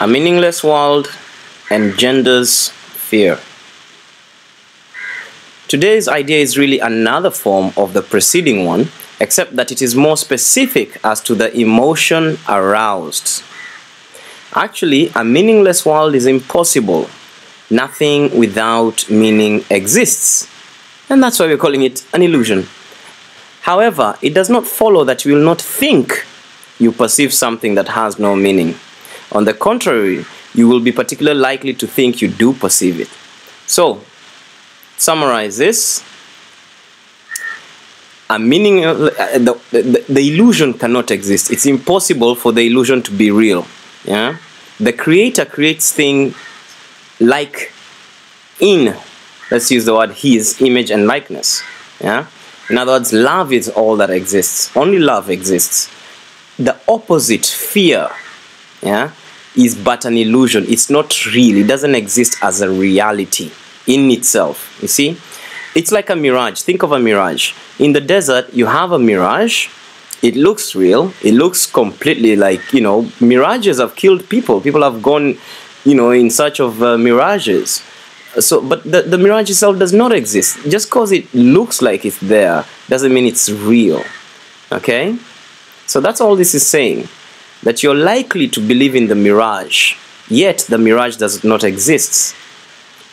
A meaningless world engenders fear. Today's idea is really another form of the preceding one, except that it is more specific as to the emotion aroused. Actually, a meaningless world is impossible. Nothing without meaning exists. And that's why we're calling it an illusion. However, it does not follow that you will not think you perceive something that has no meaning. On the contrary, you will be particularly likely to think you do perceive it. So, summarize this. The illusion cannot exist. It's impossible for the illusion to be real. Yeah? The creator creates things like let's use the word his image and likeness. Yeah? In other words, love is all that exists. Only love exists. The opposite, fear, yeah, is but an illusion. It's not real. It doesn't exist as a reality in itself. You see? It's like a mirage. Think of a mirage. In the desert, you have a mirage. It looks real. It looks completely like, mirages have killed people. People have gone, in search of mirages. So, but the mirage itself does not exist. Just because it looks like it's there doesn't mean it's real. Okay? So that's all this is saying. That you're likely to believe in the mirage, yet the mirage does not exist.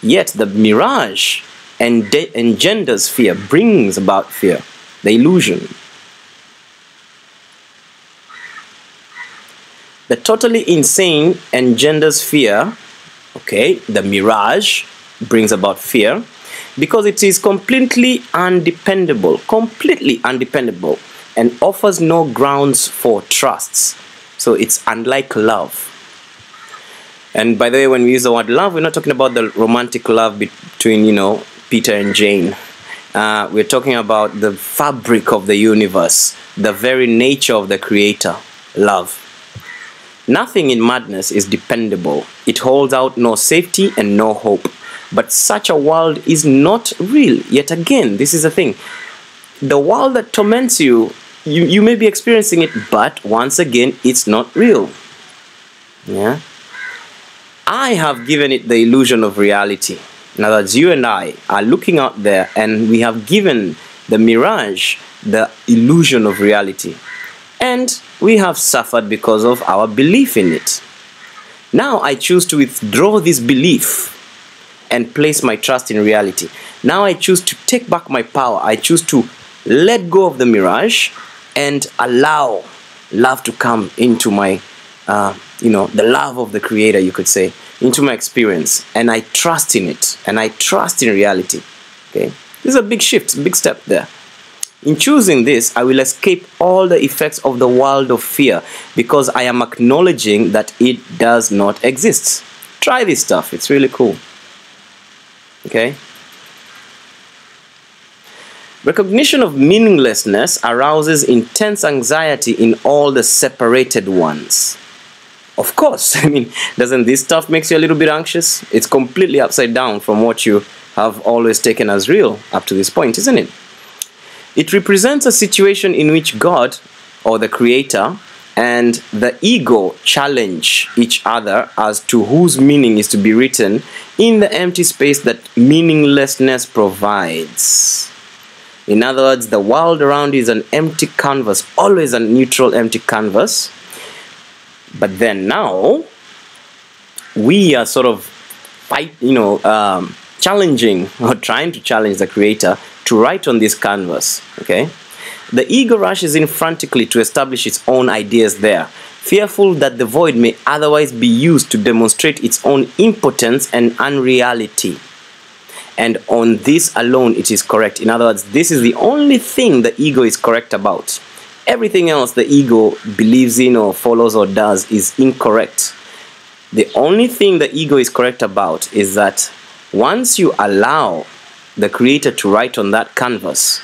Yet the mirage engenders fear, brings about fear, the illusion. The totally insane engenders fear, okay, the mirage brings about fear, because it is completely undependable, and offers no grounds for trusts. So it's unlike love. And by the way, when we use the word love, we're not talking about the romantic love between, Peter and Jane. We're talking about the fabric of the universe, the very nature of the creator, love. Nothing in madness is dependable. It holds out no safety and no hope. But such a world is not real. Yet again, this is the thing. The world that torments you, you may be experiencing it, but once again, it's not real. Yeah? I have given it the illusion of reality. In other words, you and I are looking out there and we have given the mirage the illusion of reality. And we have suffered because of our belief in it. Now I choose to withdraw this belief and place my trust in reality. Now I choose to take back my power. I choose to let go of the mirage and allow love to come into my, the love of the creator, you could say, into my experience. And I trust in it. And I trust in reality. Okay? This is a big shift, a big step there. In choosing this, I will escape all the effects of the world of fear because I am acknowledging that it does not exist. Try this stuff. It's really cool. Okay? Recognition of meaninglessness arouses intense anxiety in all the separated ones. Of course, doesn't this stuff make you a little bit anxious? It's completely upside down from what you have always taken as real up to this point, isn't it? It represents a situation in which God, or the Creator, and the ego challenge each other as to whose meaning is to be written in the empty space that meaninglessness provides. In other words, the world around you is an empty canvas, always a neutral empty canvas. But then now, we are sort of challenging or trying to challenge the Creator to write on this canvas. Okay? The ego rushes in frantically to establish its own ideas there, fearful that the void may otherwise be used to demonstrate its own impotence and unreality. And on this alone it is correct. In other words, this is the only thing the ego is correct about. Everything else the ego believes in or follows or does is incorrect. The only thing the ego is correct about is that once you allow the Creator to write on that canvas,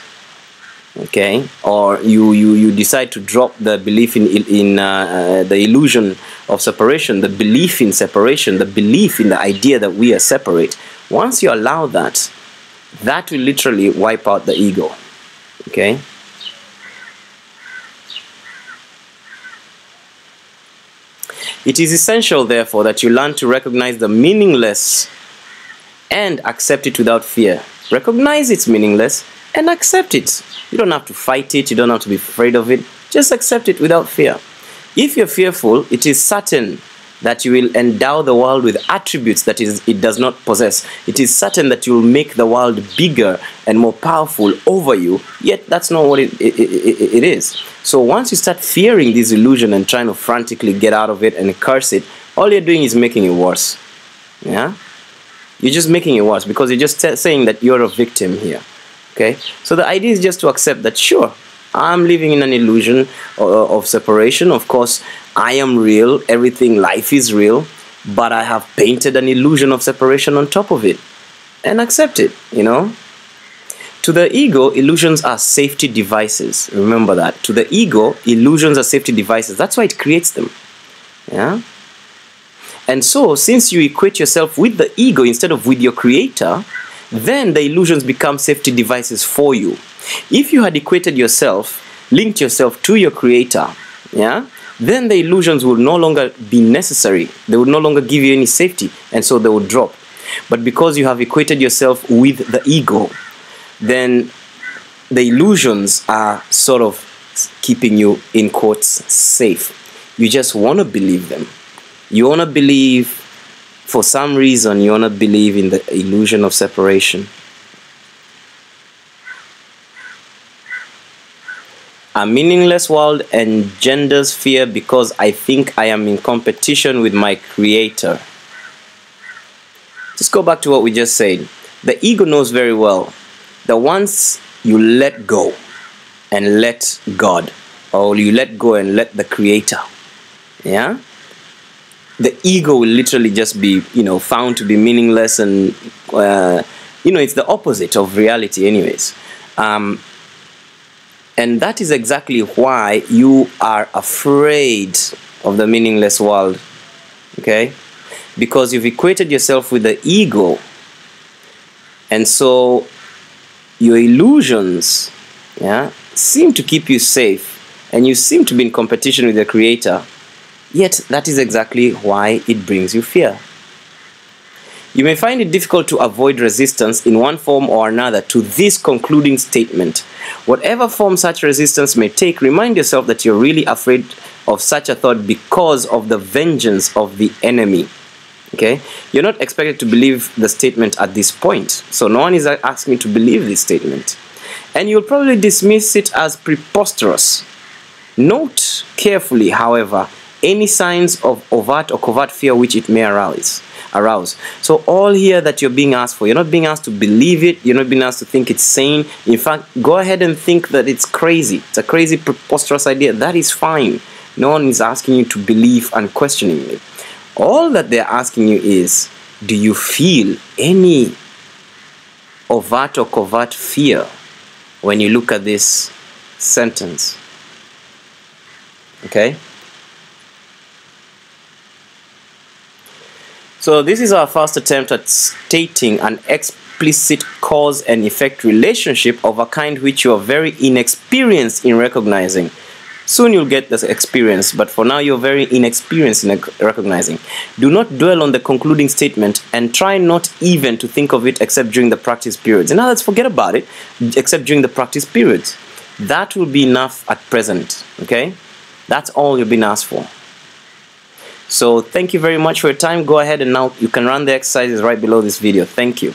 okay, or you decide to drop the belief in the illusion of separation, the belief in separation, the belief in the idea that we are separate, once you allow that, that will literally wipe out the ego. Okay? It is essential, therefore, that you learn to recognize the meaningless and accept it without fear. Recognize it's meaningless and accept it. You don't have to fight it. You don't have to be afraid of it. Just accept it without fear. If you're fearful, it is certain that you will endow the world with attributes that it does not possess. It is certain that you will make the world bigger and more powerful over you, yet that's not what it is. So once you start fearing this illusion and trying to frantically get out of it and curse it, all you're doing is making it worse. Yeah? You're just making it worse because you're just saying that you're a victim here. Okay? So the idea is just to accept that, sure, I'm living in an illusion of separation. Of course, I am real. Everything, life is real. But I have painted an illusion of separation on top of it. And accept it, you know. To the ego, illusions are safety devices. Remember that. To the ego, illusions are safety devices. That's why it creates them. Yeah. And so, since you equate yourself with the ego instead of with your creator, then the illusions become safety devices for you. If you had equated yourself, linked yourself to your creator, yeah, then the illusions will no longer be necessary. They would no longer give you any safety, and so they would drop. But because you have equated yourself with the ego, then the illusions are sort of keeping you, in quotes, safe. You just want to believe them. You want to believe, for some reason, you want to believe in the illusion of separation. A meaningless world engenders fear because I think I am in competition with my creator. Just go back to what we just said. The ego knows very well that once you let go and let God, or you let go and let the creator, yeah, the ego will literally just be, you know, found to be meaningless, and you know, it's the opposite of reality anyways. And that is exactly why you are afraid of the meaningless world, okay? Because you've equated yourself with the ego, and so your illusions, yeah, seem to keep you safe, and you seem to be in competition with the creator, yet that is exactly why it brings you fear. You may find it difficult to avoid resistance in one form or another to this concluding statement. Whatever form such resistance may take, remind yourself that you're really afraid of such a thought because of the vengeance of the enemy. Okay? You're not expected to believe the statement at this point. So no one is asking you to believe this statement. And you'll probably dismiss it as preposterous. Note carefully, however, any signs of overt or covert fear which it may arouse. So all here that you're being asked for, you're not being asked to believe it, you're not being asked to think it's sane. In fact, go ahead and think that it's crazy. It's a crazy, preposterous idea. That is fine. No one is asking you to believe and questioning it. All that they're asking you is, do you feel any overt or covert fear when you look at this sentence? Okay? So this is our first attempt at stating an explicit cause and effect relationship of a kind which you are very inexperienced in recognizing. Soon you'll get this experience, but for now you're very inexperienced in recognizing. Do not dwell on the concluding statement and try not even to think of it except during the practice periods. In other words, forget about it except during the practice periods. That will be enough at present, okay? That's all you've been asked for. So thank you very much for your time. Go ahead and now you can run the exercises right below this video. Thank you.